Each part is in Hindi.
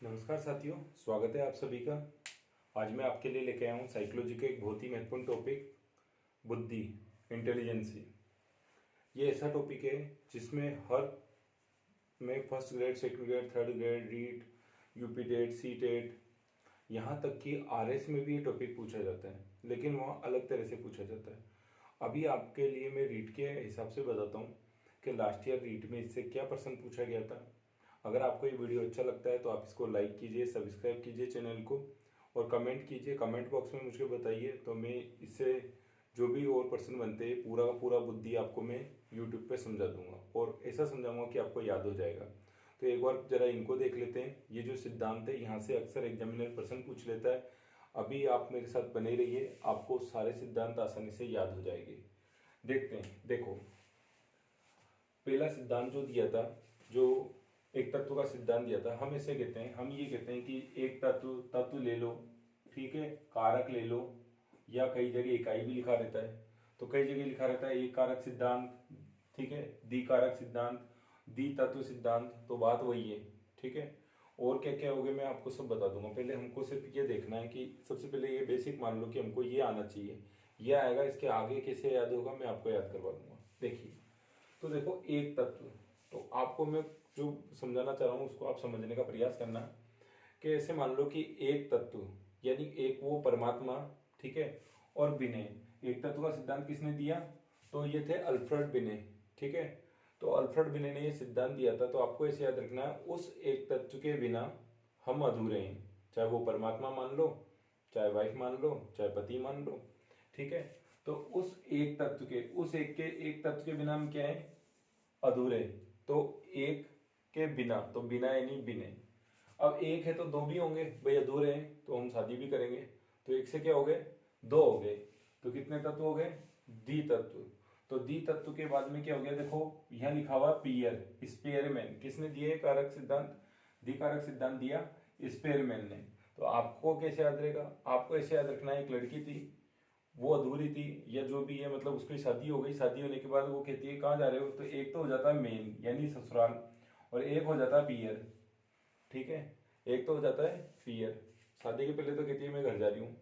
नमस्कार साथियों, स्वागत है आप सभी का। आज मैं आपके लिए लेके आया हूँ साइकोलॉजी का एक बहुत ही महत्वपूर्ण टॉपिक, बुद्धि, इंटेलिजेंसी। ये ऐसा टॉपिक है जिसमें हर में first grade, second grade, third grade, REET, UP TET, C TET, यहाँ तक कि आरएस में भी ये टॉपिक पूछा जाता है, लेकिन वहाँ अलग तरह से पूछा जाता है। अभी आपके लिए मैं रीट के हिसाब से बताता हूँ कि लास्ट ईयर रीट में इससे क्या प्रश्न पूछा गया था। अगर आपको ये वीडियो अच्छा लगता है तो आप इसको लाइक कीजिए, सब्सक्राइब कीजिए चैनल को और कमेंट कीजिए। कमेंट बॉक्स में मुझे बताइए तो मैं इससे जो भी और प्रश्न बनते हैं पूरा का पूरा बुद्धि आपको मैं यूट्यूब पे समझा दूंगा और ऐसा समझाऊंगा कि आपको याद हो जाएगा। तो एक बार जरा इनको देख लेते हैं। ये जो सिद्धांत है यहाँ से अक्सर एग्जामिनर प्रश्न पूछ लेता है। अभी आप मेरे साथ बने रहिए, आपको सारे सिद्धांत आसानी से याद हो जाएंगे। देखते हैं। देखो, पहला सिद्धांत जो दिया था, जो एक तत्व का सिद्धांत दिया था, हम ऐसे कहते हैं, हम ये कहते हैं कि एक तत्व तत्व ले लो, ठीक है, कारक ले लो, या कई जगह इकाई भी लिखा रहता है। तो कई जगह लिखा रहता है एक कारक सिद्धांत, ठीक है, द्विकारक सिद्धांत, द्वितत्व सिद्धांत। तो बात वही है, ठीक है। और क्या क्या हो गया मैं आपको सब बता दूंगा। पहले हमको सिर्फ ये देखना है कि सबसे पहले ये बेसिक मान लो कि हमको ये आना चाहिए, ये आएगा, इसके आगे कैसे याद होगा मैं आपको याद करवा दूंगा। देखिए, तो देखो एक तत्व, तो आपको मैं जो समझाना चाह रहा हूँ उसको आप समझने का प्रयास करना कि ऐसे मान लो कि एक तत्व यानी एक वो परमात्मा, ठीक है, और विनय। एक तत्व का सिद्धांत किसने दिया? तो ये थे अल्फ्रेड विनय, ठीक है। तो अल्फ्रेड विनय ने ये सिद्धांत दिया था। तो आपको ऐसे याद रखना है, उस एक तत्व के बिना हम अधूरे हैं। चाहे वो परमात्मा मान लो, चाहे वाइफ मान लो, चाहे पति मान लो, ठीक है। तो उस एक तत्व के, उस एक तत्व के बिना हम क्या है? अधूरे। तो एक के बिना, तो बिना यानी बिने। अब एक है तो दो भी होंगे भाई, अधूरे हैं तो हम शादी भी करेंगे। तो एक से क्या हो गए? दो हो गए। तो कितने तत्व हो गए? द्वितत्व। तो द्वितत्व के बाद में क्या हो गया? देखो यहाँ लिखा हुआ पियर, स्पेयरमैन। किसने दिए कारक सिद्धांत? द्विकारक सिद्धांत दिया स्पेयरमैन ने। तो आपको कैसे याद रहेगा? आपको ऐसे याद रखना है, एक लड़की थी, वो अधूरी थी या जो भी है, मतलब उसकी शादी हो गई। शादी होने के बाद वो कहती है कहाँ जा रहे हो? तो एक तो हो जाता है मेन यानी ससुराल, और एक हो जाता है पियर, ठीक है। एक तो हो जाता है पियर। शादी के पहले तो कहती है मैं घर जा रही हूँ,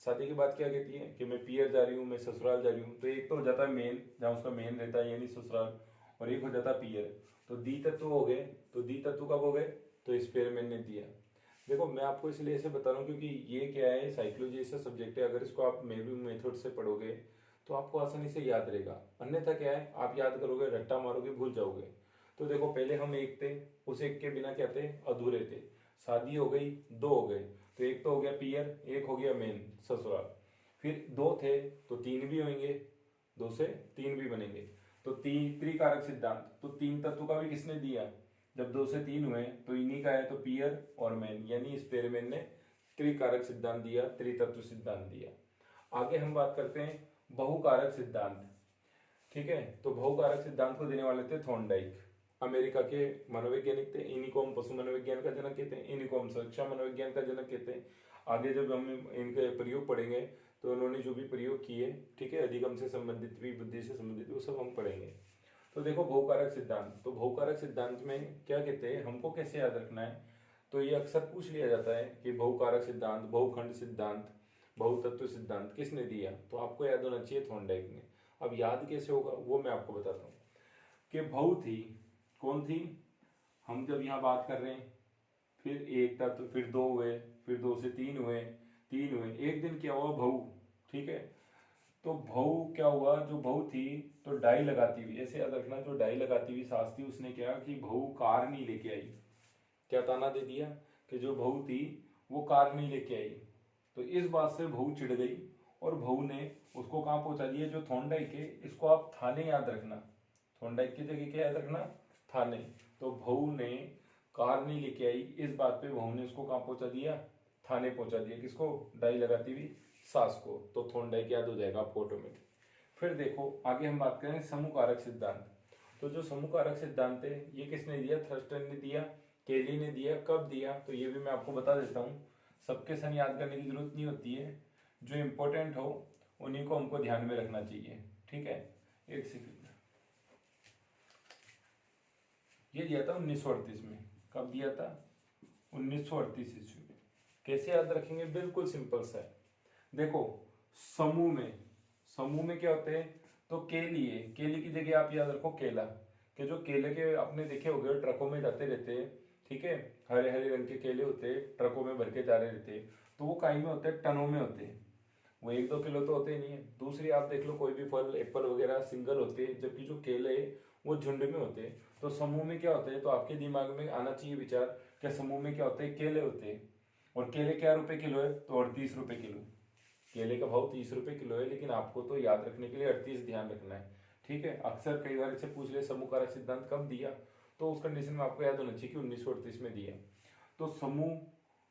शादी के बाद क्या कहती है कि मैं पियर जा रही हूँ, मैं ससुराल जा रही हूँ। तो एक तो हो जाता है मेन, जहाँ उसका मेन रहता है यानी ससुराल, और एक हो जाता है पियर। तो दी तत्व हो गए। तो दी तत्व कब हो गए? तो स्पेयर मैन ने दिया। देखो मैं आपको इसलिए ऐसे बता रहा हूँ क्योंकि ये क्या है, साइकोलॉजी ऐसा सब्जेक्ट है, अगर इसको आप मेरी मेथड से पढ़ोगे तो आपको आसानी से याद रहेगा। अन्यथा क्या है, आप याद करोगे, रट्टा मारोगे, भूल जाओगे। तो देखो पहले हम एक थे, उस एक के बिना क्या थे? अधूरे थे। शादी हो गई, दो हो गए। तो एक तो हो गया पियर, एक हो गया मेन ससुराल। फिर दो थे तो तीन भी होंगे, दो से तीन भी बनेंगे। तो तीन त्रिकारक सिद्धांत, तो तीन तत्व का भी किसने दिया? जब दो से तीन हुए तो इन्हीं का है, तो पियर और मैन यानी स्पेरमैन ने त्रिकारक सिद्धांत दिया, त्रितत्व सिद्धांत दिया। आगे हम बात करते हैं बहुकारक सिद्धांत, ठीक है। तो बहुकारक सिद्धांत को देने वाले थे थॉर्नडाइक, अमेरिका के मनोवैज्ञानिक थे। इन्हीं को हम पशु मनोविज्ञान का जनक कहते हैं, इन्हीं को हम शिक्षा मनोविज्ञान का जनक कहते हैं। आगे जब हम इनके प्रयोग पढ़ेंगे तो उन्होंने जो भी प्रयोग किए, ठीक है, अधिगम से संबंधित भी, बुद्धि से संबंधित, वो सब हम पढ़ेंगे। तो देखो बहुकारक सिद्धांत, तो बहुकारक सिद्धांत में क्या कहते हैं, हमको कैसे याद रखना है? तो ये अक्सर पूछ लिया जाता है कि बहुकारक सिद्धांत, बहुखंड सिद्धांत, बहुतत्व सिद्धांत किसने दिया? तो आपको याद होना चाहिए थॉर्नडाइक ने। अब याद कैसे होगा वो मैं आपको बताता हूँ कि बहु थी, कौन थी? हम जब यहाँ बात कर रहे हैं, फिर एक तत्व, फिर दो हुए, फिर दो से तीन हुए, तीन हुए, एक दिन क्या हुआ? बहु, ठीक है। तो बहु क्या हुआ? जो बहु थी तो डाई लगाती हुई, ऐसे याद रखना, जो डाई लगाती हुई सास थी उसने क्या कि बहु कार नहीं लेके आई। क्या ताना दे दिया कि जो बहु थी वो कार नहीं लेके आई। तो इस बात से बहु चिढ़ गई और बहु ने उसको कहाँ पहुंचा दिया? जो थॉर्नडाइक है, इसको आप थाने याद रखना, थॉर्नडाइक की जगह क्या याद रखना? थाने। तो बहु ने कार नहीं लेके आई, इस बात पे बहु ने उसको कहाँ पहुंचा दिया? थाने पहुंचा दिया। किसको? डाई लगाती हुई सास को। तो थॉर्नडाइक याद हो जाएगा आपको ऑटोमेटिक। फिर देखो आगे हम बात करें समूहकारक सिद्धांत। तो जो समूहकारक सिद्धांत है ये किसने दिया? थर्स्टन ने दिया, केली ने दिया। कब दिया? तो ये भी मैं आपको बता देता हूँ। सबके सन याद करने की जरूरत नहीं होती है, जो इंपॉर्टेंट हो उन्हीं को हमको ध्यान में रखना चाहिए, ठीक है। एक सेकंड, ये दिया था 1938 में। कब दिया था? 1938 ईस्वी में। कैसे याद रखेंगे? बिल्कुल सिंपल सा है। देखो समूह में क्या होते हैं? तो केली की जगह आप याद रखो केला, कि जो केले के आपने देखे होंगे ट्रकों में जाते रहते हैं, ठीक है, हरे हरे रंग के केले होते हैं, ट्रकों में भर के जा रहे रहते हैं, तो वो काई में होते हैं, टनों में होते हैं, वो 1-2 किलो तो होते ही नहीं है। दूसरी आप देख लो कोई भी फल, एप्पल वगैरह सिंगल होते हैं, जबकि जो केले वो झुंड में होते हैं। तो समूह में क्या होते हैं? तो आपके दिमाग में आना चाहिए विचार कि समूह में क्या होते हैं? केले होते हैं। और केले क्या रुपए किलो है? तो 38 रुपए किलो। केले का भाव 30 रुपए किलो है, लेकिन आपको तो याद रखने के लिए 38 ध्यान रखना है, ठीक है। अक्सर कई बार इसे पूछ ले समूह कारक सिद्धांत कब दिया, तो उस कंडीशन में आपको याद होना चाहिए कि 1938 में दिया। तो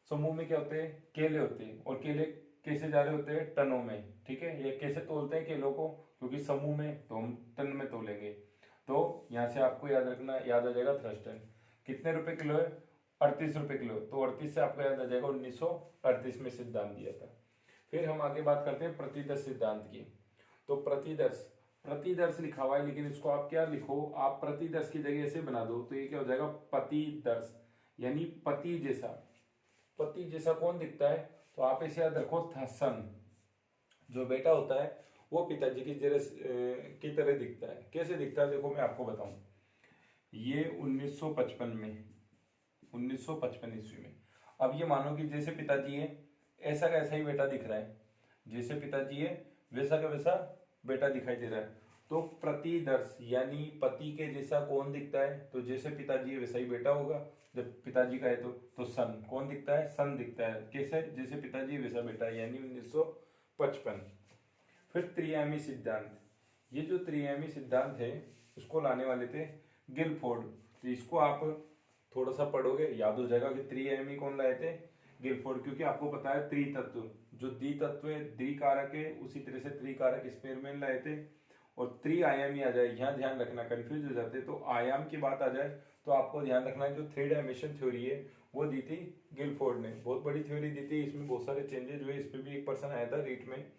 समूह में क्या होते हैं? केले होते हैं। और केले कैसे जा रहे होते हैं? टनों में, ठीक है। ये कैसे तोलते हैं केलों को? क्योंकि समूह में तो हम टन में तोलेंगे। तो यहाँ से आपको याद रखना, याद आ जाएगा थ्रस्टन। कितने रुपए किलो है? 38 रुपए किलो। तो 38 से आपको याद आ जाएगा 1938 में सिद्धांत दिया था। फिर हम आगे बात करते हैं प्रतिदर्श सिद्धांत की। तो प्रतिदर्श लिखा हुआ है, लेकिन इसको आप क्या लिखो? आप प्रतिदर्श की जगह ऐसे बना दो, तो ये क्या हो जाएगा? पतिदर्श, यानी पति जैसा कौन दिखता है? तो आप इसे याद रखो सन। जो बेटा होता है वो पिताजी की तरह दिखता है। कैसे दिखता है? देखो मैं आपको बताऊं। ये 1955 ईस्वी में। अब ये मानो कि जैसे पिताजी है ऐसा का ऐसा ही बेटा दिख रहा है, जैसे पिताजी है वैसा का वैसा बेटा दिखाई दे रहा है। तो प्रतिदर्श यानी पति के जैसा कौन दिखता है? तो जैसे पिताजी है वैसा ही बेटा होगा। जब पिताजी का है तो सन कौन दिखता है? सन दिखता है। कैसे? जैसे पिताजी है वैसा बेटा, यानी 1955। फिर त्रिआयामी सिद्धांत। ये जो त्रिआयामी सिद्धांत है उसको लाने वाले थे गिलफोर्ड। तो इसको आप थोड़ा सा पढ़ोगे याद हो जाएगा कि त्रिआयामी कौन लाए थे? गिलफोर्ड। क्योंकि आपको पता है त्रितत्व, जो द्वितत्व है द्विकारक है, उसी तरह से त्रिकारक स्पेयरमैन लाए थे। और त्रिआयामी आ जाए, यहाँ ध्यान रखना, कंफ्यूज हो जाते। तो आयाम की बात आ जाए तो आपको ध्यान रखना है जो 3 डायमेंशन थ्योरी है वो दी थी गिलफोर्ड ने। बहुत बड़ी थ्योरी दी थी, इसमें बहुत सारे चेंजेस हुए। इस पर भी एक पर्सन आया था रीट में,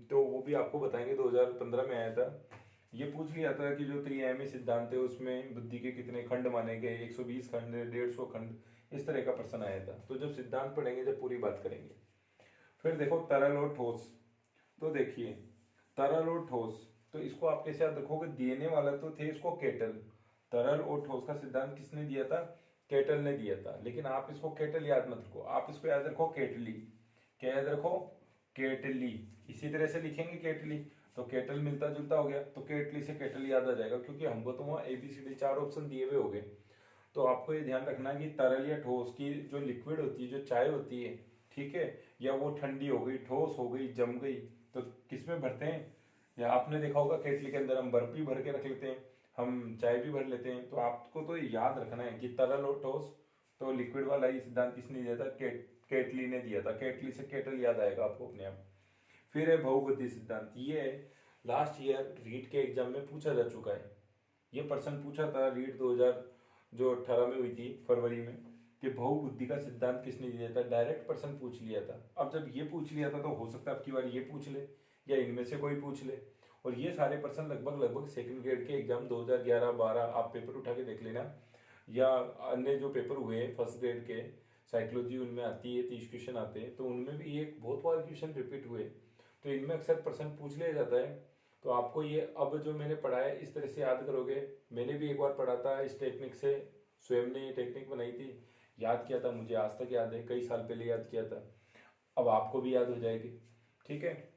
तो वो भी आपको बताएंगे, 2015 में आया था। ये पूछ लिया था कि जो त्रिआयामी सिद्धांत है उसमें बुद्धि के कितने खंड माने गए? 120 खंड, 150 खंड, इस तरह का प्रश्न आया था। तो जब सिद्धांत पढ़ेंगे जब पूरी बात करेंगे। फिर देखो तरल और ठोस। तो देखिए तरल और ठोस, तो इसको आप कैसे याद रखोगे? देने वाला तो थे इसको केटल। तरल और ठोस का सिद्धांत किसने दिया था? केटल ने दिया था। लेकिन आप इसको केटल याद मत रखो, आप इसको याद रखो केटली। क्या याद रखो? केटली। इसी तरह से लिखेंगे केटली, तो केटल मिलता जुलता हो गया, तो केटली से केटल याद आ जाएगा, क्योंकि हमको तो वहाँ ABCD 4 ऑप्शन दिए हुए हो गए। तो आपको ये ध्यान रखना है कि तरल या ठोस की जो लिक्विड होती है, जो चाय होती है, ठीक है, या वो ठंडी हो गई, ठोस हो गई, जम गई, तो किस में भरते हैं? या आपने देखा होगा केटली के अंदर हम बर्फ भी भर के रख लेते हैं, हम चाय भी भर लेते हैं। तो आपको तो याद रखना है कि तरल और ठोस, तो लिक्विड वाला ही सिद्धांत किसने दिया था? केटली ने दिया था। केटली से केटल याद आएगा आपको अपने आप। फिर है बहुबुद्धि सिद्धांत। ये लास्ट ईयर रीट के एग्जाम में पूछा जा चुका है। ये प्रश्न पूछा था रीट 2018 में हुई थी फरवरी में, कि बहुबुद्धि का सिद्धांत किसने दिया था। डायरेक्ट प्रश्न पूछ लिया था। अब जब ये पूछ लिया था तो हो सकता है अब की बार ये पूछ ले, या इनमें से कोई पूछ ले। और ये सारे प्रश्न लगभग सेकंड ग्रेड के एग्जाम 2011-12 आप पेपर उठा के देख लेना, या अन्य जो पेपर हुए फर्स्ट ग्रेड के साइकोलॉजी उनमें आती है, 30 क्वेश्चन आते हैं, तो उनमें भी एक बहुत बार क्वेश्चन रिपीट हुए। तो इनमें अक्सर प्रश्न पूछ लिया जाता है। तो आपको ये अब जो मैंने पढ़ा है इस तरह से याद करोगे। मैंने भी एक बार पढ़ा था इस टेक्निक से, स्वयं ने ये टेक्निक बनाई थी, याद किया था, मुझे आज तक याद है, कई साल पहले याद किया था। अब आपको भी याद हो जाएगी, ठीक है।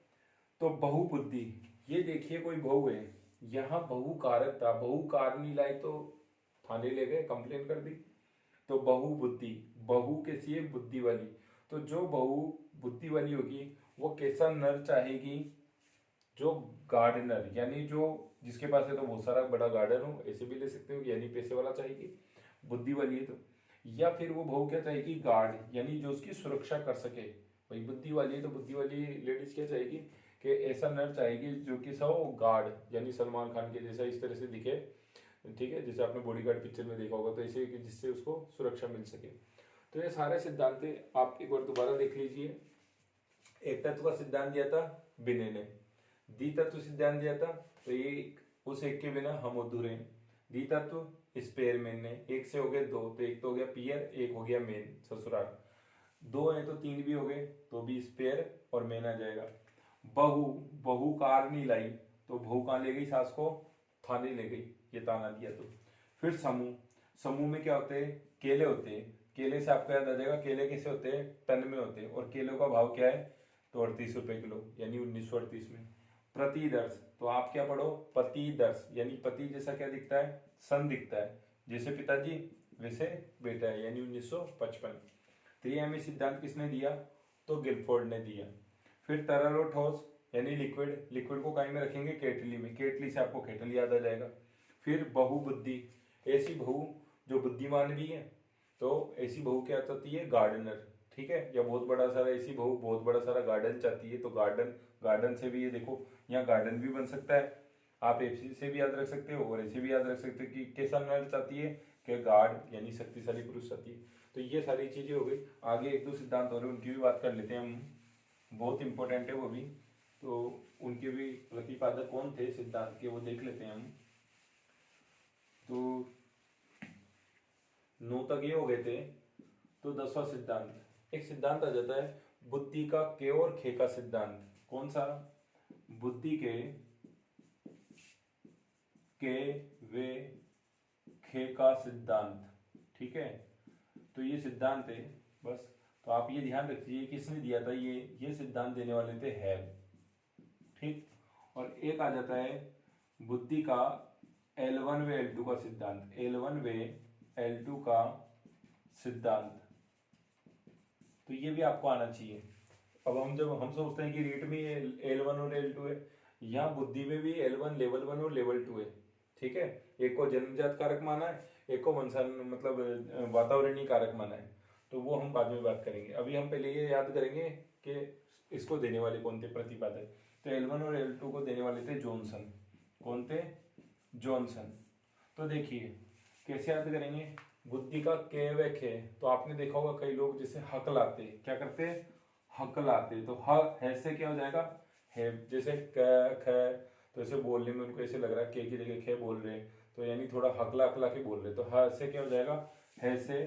तो बहुबुद्धि, ये देखिए कोई बहु है, यहाँ बहु कारक था, बहु कार नहीं लाई तो थाने ले गए, कंप्लेन कर दी। तो बहुबुद्धि, बहु कैसी है? बुद्धि वाली। तो जो बहु बुद्धि वाली होगी वो कैसा नर चाहेगी? जो गार्डनर, यानी जो जिसके पास है तो बहुत सारा बड़ा गार्डन हो, ऐसे भी ले सकते हो, यानी पैसे वाला चाहेगी, बुद्धि वाली है तो। या फिर वो बहू क्या चाहेगी? गार्ड, यानी जो उसकी सुरक्षा कर सके। भाई बुद्धि वाली है तो बुद्धि वाली लेडीज क्या चाहेगी? कि ऐसा नर चाहेगी जो कि सब गार्ड, यानी सलमान खान के जैसा इस तरह से दिखे, ठीक है, जैसे आपने बॉडीगार्ड पिक्चर में देखा होगा, तो ऐसे कि जिससे उसको सुरक्षा मिल सके। तो ये सारे सिद्धांत आप एक बार दोबारा देख लीजिए। एक तत्व का सिद्धांत दिया था बिने ने, द्वितत्व सिद्धांत दिया था, तो ये उस एक के बिना हम अधूरे हैं। द्वितत्व स्पेयर मेन है, एक से हो गए दो, तो एक तो हो गया पियर, एक हो गया मेन ससुराल, दो है तो तीन भी हो गए, तो भी स्पेयर और मेन आ जाएगा। बहू, बहू कार नहीं लाई, तो बहू कहाँ ले गई, सास को थाने ले गई, ये ताना दिया। तो फिर समूह, समूह में क्या होते हैं, केले होते हैं, केले से आपको याद आ जाएगा केले कैसे होते हैं, टन में होते हैं, और केलों का भाव क्या है, तो 38 रुपए किलो, यानी 1938 में। प्रतिदर्श, तो आप क्या पढ़ो, पतिदर्श, यानी पति जैसा क्या दिखता है, सन दिखता है, जैसे पिताजी वैसे बेटा है, यानी 1955। त्रिआयामी सिद्धांत किसने दिया, तो गिलफोर्ड ने दिया। फिर तरल और ठोस, यानी लिक्विड, लिक्विड को काई में रखेंगे, केटली में, केटली से आपको केटल याद आ जाएगा। फिर बहुबुद्धि, ऐसी बहू जो बुद्धिमान भी है, तो ऐसी बहू क्या चाहती है, गार्डनर, ठीक है, या बहुत बड़ा सारा, ऐसी बहू बहुत बड़ा सारा गार्डन चाहती है, तो गार्डन, गार्डन से भी ये देखो यहाँ गार्डन भी बन सकता है, आप ऐसे से भी याद रख सकते हो और ऐसे भी याद रख सकते हो कि कैसा नर चाहती है, कि गार्ड यानी शक्तिशाली पुरुष चाहती है। तो ये सारी चीजें हो गई। आगे एक दो सिद्धांत हो रहे उनकी भी बात कर लेते हैं हम, बहुत इंपॉर्टेंट है वो भी, तो उनके भी प्रतिपादक कौन थे सिद्धांत के, वो देख लेते हैं हम। तो 9 तक ये हो गए थे। तो 10वां सिद्धांत, एक सिद्धांत आ जाता है बुद्धि का के और खे का सिद्धांत। कौन सा, बुद्धि के वे खे का सिद्धांत, ठीक है। तो ये सिद्धांत है बस, तो आप ये ध्यान रखिए किसने दिया था, ये सिद्धांत देने वाले थे हैब, ठीक। और एक आ जाता है बुद्धि का L1 वे L2 का सिद्धांत, L1 वे L2 का सिद्धांत, तो ये भी आपको आना चाहिए। अब हम सोचते हैं कि रीट में L1 और L2 है, यहाँ बुद्धि में भी L1 लेवल 1 और लेवल 2 है, ठीक है। एक को जन्मजात कारक माना है, एक को वंशान मतलब वातावरणीय कारक माना है, तो वो हम बाद में बात करेंगे। अभी हम पहले ये याद करेंगे कि इसको देने वाले कौन थे प्रतिपादक। तो L1 और L2 को देने वाले थे जॉनसन। कौन थे, जॉनसन। तो देखिए कैसे याद करेंगे, बुद्धि का के व खे, तो आपने देखा होगा कई लोग जैसे हक लाते, क्या करते हैं, हक लाते, तो ह है से क्या हो जाएगा, है, जैसे क ख, तो ऐसे बोलने में उनको ऐसे लग रहा है के की जगह खे बोल रहे हैं, तो यानी थोड़ा हकला हकला के बोल रहे, तो ह से क्या हो जाएगा, है से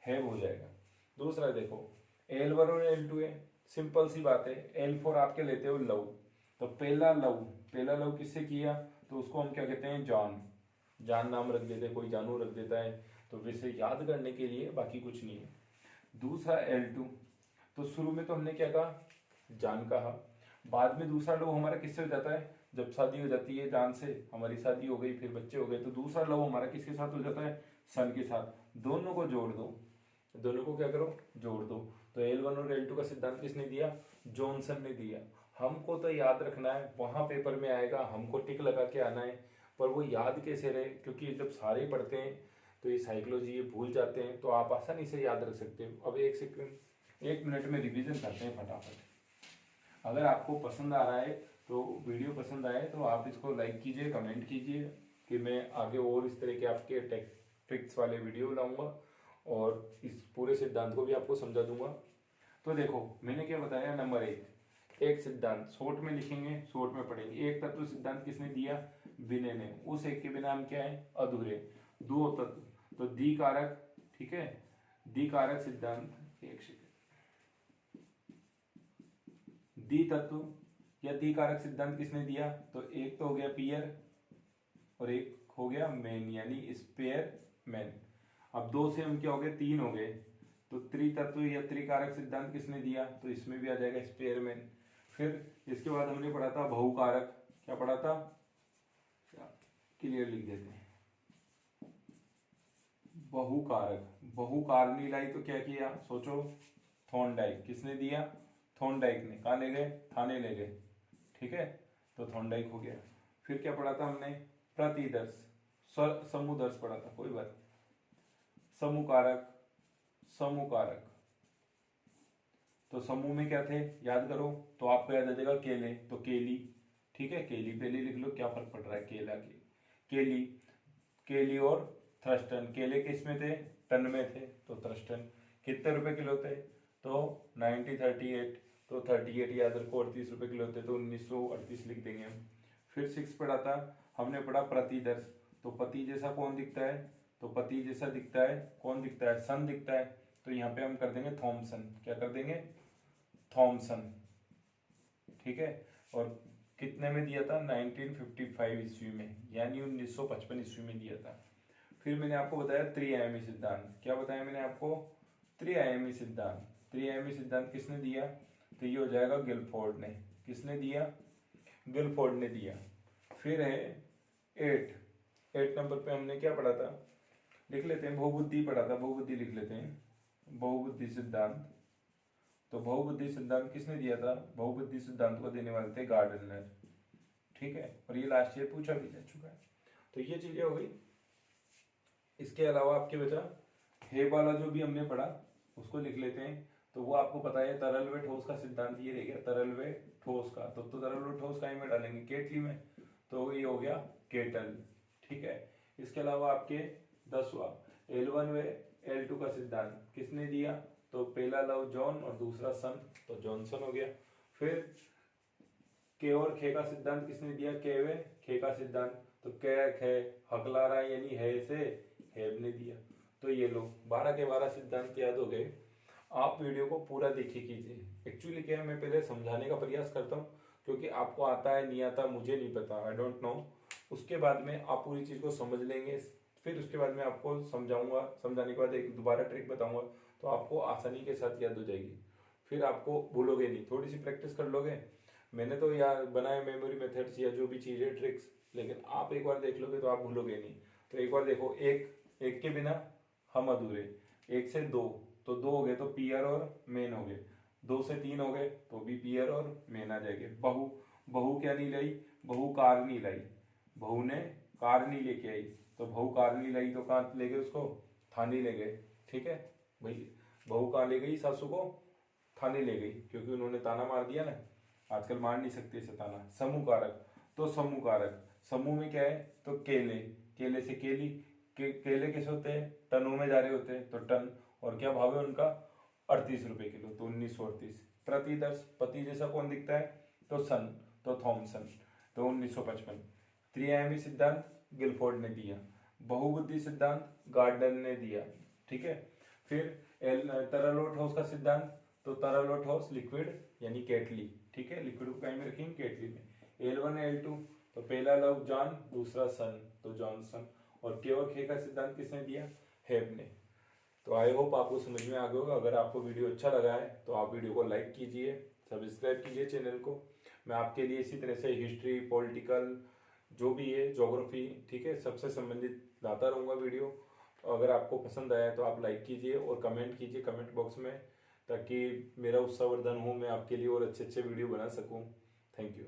है हो जाएगा। दूसरा देखो L1 और L2 है, सिंपल सी बात है। L4 आपके लेते हो लव, तो पहला लव किससे किया, तो उसको हम क्या कहते हैं, जान, जान नाम रख देते, कोई जानू रख देता है, तो वैसे याद करने के लिए, बाकी कुछ नहीं है। दूसरा L2, तो शुरू में तो हमने क्या कहा, जान कहा, बाद में दूसरा लव हमारा किससे हो जाता है, जब शादी हो जाती है जान से, हमारी शादी हो गई, फिर बच्चे हो गए, तो दूसरा लव हमारा किसके साथ हो जाता है, सन के साथ। दोनों को जोड़ दो, दोनों को क्या करो, जोड़ दो। तो L1 और L2 का सिद्धांत किसने दिया, जॉनसन ने दिया। हमको तो याद रखना है, वहां पेपर में आएगा, हमको टिक लगा के आना है, पर वो याद कैसे रहे, क्योंकि जब सारे पढ़ते हैं तो ये साइकोलॉजी ये भूल जाते हैं, तो आप आसानी से याद रख सकते हो। अब 1 मिनट में रिवीजन करते हैं फटाफट। अगर आपको पसंद आ रहा है, तो वीडियो पसंद आए तो आप इसको लाइक कीजिए, कमेंट कीजिए, कि मैं आगे और इस तरह के आपके ट्रिक्स वाले वीडियो लाऊंगा और इस पूरे सिद्धांत को भी आपको समझा दूंगा। तो देखो मैंने क्या बताया, नंबर 1, एक सिद्धांत शॉर्ट में लिखेंगे, शॉर्ट में पढ़ेंगे। एक तत्व सिद्धांत किसने दिया, विनय ने। उस एक के बिना हम क्या है, अधूरे। दो तत्व, तो द्विकारक, ठीक है, द्विकारक सिद्धांत, एक सेकंड, द्वितत्व या द्विकारक सिद्धांत किसने दिया, तो एक तो हो गया पियर और एक हो गया मैन, यानी स्पेयर मैन। अब 2 से हम क्या हो गए, 3 हो गए, तो त्रितत्व या त्रिकारक सिद्धांत किसने दिया, तो इसमें भी आ जाएगा स्पेयरमैन। फिर इसके बाद हमने पढ़ा था बहुकारक, क्या पढ़ा था, क्लियर लिख देते हैं, बहुकारक, बहुकार नहीं लाई तो क्या किया, सोचो, थॉर्नडाइक। किसने दिया, थॉर्नडाइक ने। कहाँ ले गए, थाने ले गए, ठीक है, तो थॉर्नडाइक हो गया। फिर क्या पढ़ा था हमने, प्रतिदर्श, समूदर्श पढ़ा था, कोई बात। समूकारक, समूकारक, तो समूह में क्या थे, याद करो, तो आपको याद आ जाएगा केले, तो केली, ठीक है, केली पहले लिख लो, क्या फर्क पड़ रहा है, केला के, केली, केली और थ्रस्टन। केले किस में थे, टन में थे, तो थ्रस्टन। कितने रुपए किलो थे, तो 1938, तो 38 याद रखो, 38 रुपए किलो थे, तो 1938 लिख देंगे हम। फिर 6 पढ़ा था हमने, पढ़ा प्रतिदर्श, तो पति जैसा कौन दिखता है, तो पति जैसा दिखता है, कौन दिखता है, सन दिखता है। तो यहाँ पे हम कर देंगे थॉमसन, क्या कर देंगे, थॉमसन, ठीक है। और कितने में दिया था, 1955 ईस्वी में, यानी 1955 ईस्वी में दिया था। फिर मैंने आपको बताया त्रिआयामी सिद्धांत, क्या बताया मैंने आपको, त्रिआयामी सिद्धांत। त्रिआयामी सिद्धांत किसने दिया, तो ये हो जाएगा गिलफोर्ड ने, किसने दिया, गिलफोर्ड ने दिया। फिर है 8 नंबर पे हमने क्या पढ़ा था, लिख लेते हैं, बहुबुद्धि पढ़ा था, बहुबुद्धि लिख लेते हैं, बहुबुद्धि सिद्धांत। तो बहुबुद्धि सिद्धांत किसने दिया था, बहुबुद्धि सिद्धांत को देने वाले थे गार्डनर, ठीक है। और ये लास्ट ईयर पूछा भी जा चुका है। तो ये चीजें हो गई। इसके अलावा आपके बचा हे वाला जो भी हमने पढ़ा उसको लिख लेते हैं। तो वो आपको पता है तरल व ठोस का सिद्धांत ये रह गया, तरल व ठोस का। तो तरल व ठोस का में डालेंगे केटली में, तो ये हो गया केटल, ठीक है। इसके अलावा आपके 10वां L1 व L2 का सिद्धांत किसने दिया, तो पहला लव जॉन और दूसरा सन, तो जॉनसन हो गया। फिर के और खे का सिद्धांत किसने दिया, के व खे का सिद्धांत, तो कै खे हकलारा यानी है से हेब ने दिया। तो ये लो 12 के 12 सिद्धांत याद हो गए। आप वीडियो को पूरा देखिए कीजिए। एक्चुअली क्या है, मैं पहले समझाने का प्रयास करता हूँ, क्योंकि आपको आता है नहीं आता मुझे नहीं पता, आई डोंट नो। उसके बाद में आप पूरी चीज़ को समझ लेंगे, फिर उसके बाद में आपको समझाऊंगा, समझाने के बाद एक दोबारा ट्रिक बताऊंगा, तो आपको आसानी के साथ याद हो जाएगी। फिर आपको भूलोगे नहीं, थोड़ी सी प्रैक्टिस कर लोगे। मैंने तो यार बनाए मेमोरी मेथड्स या जो भी चीज़ें ट्रिक्स, लेकिन आप एक बार देख लोगे तो आप भूलोगे नहीं। तो एक बार देखो, एक के बिना हम अधूरे, 1 से 2 तो 2 हो गए तो पियर और मेन हो गए, 2 से 3 हो गए तो भी पियर और मेन आ जाएंगे। बहू क्या नहीं लाई, बहू कार नहीं लाई, बहू ने कार नहीं लेके आई, तो बहू कार नहीं लाई तो कहाँ ले गए उसको, थाने ले गए, ठीक है भाई। बहू कहाँ ले गई, सासू को थाने ले गई, क्योंकि उन्होंने ताना मार दिया ना, आजकल मार नहीं सकते इसे ताना। समूह कारक, तो समूह कारक, समूह में क्या है, तो केले, केले से केली, केले कैसे होते हैं, टनों में जा रहे होते हैं, तो टन। और क्या भाव है उनका, 38 रुपए किलो, तो 1938। प्रतिदर्श, पति जैसा कौन दिखता है, तो सन, तो थॉमसन, तो 1955। त्रिआयामी सिद्धांत गिलफोर्ड ने दिया, बहुबुद्धि सिद्धांत गार्डन ने दिया, ठीक है। फिर तरल और ठोस का सिद्धांत, तो तरल और ठोस लिक्विड यानी केटली, ठीक है, लिक्विड को कहीं में रखेंगे केटली में। L1 L2 तो पहला लव जॉन, दूसरा सन, तो जॉनसन। और के और खे का सिद्धांत किसने दिया, हेब ने। तो आई होप आपको समझ में आ गया होगा। अगर आपको वीडियो अच्छा लगा है तो आप वीडियो को लाइक कीजिए, सब्सक्राइब कीजिए चैनल को। मैं आपके लिए इसी तरह से हिस्ट्री, पॉलिटिकल, जो भी है, ज्योग्राफी, ठीक है, सबसे संबंधित लाता रहूँगा वीडियो। अगर आपको पसंद आया तो आप लाइक कीजिए और कमेंट कीजिए कमेंट बॉक्स में, ताकि मेरा उत्साहवर्धन हो, मैं आपके लिए और अच्छे अच्छे वीडियो बना सकूँ। Thank you.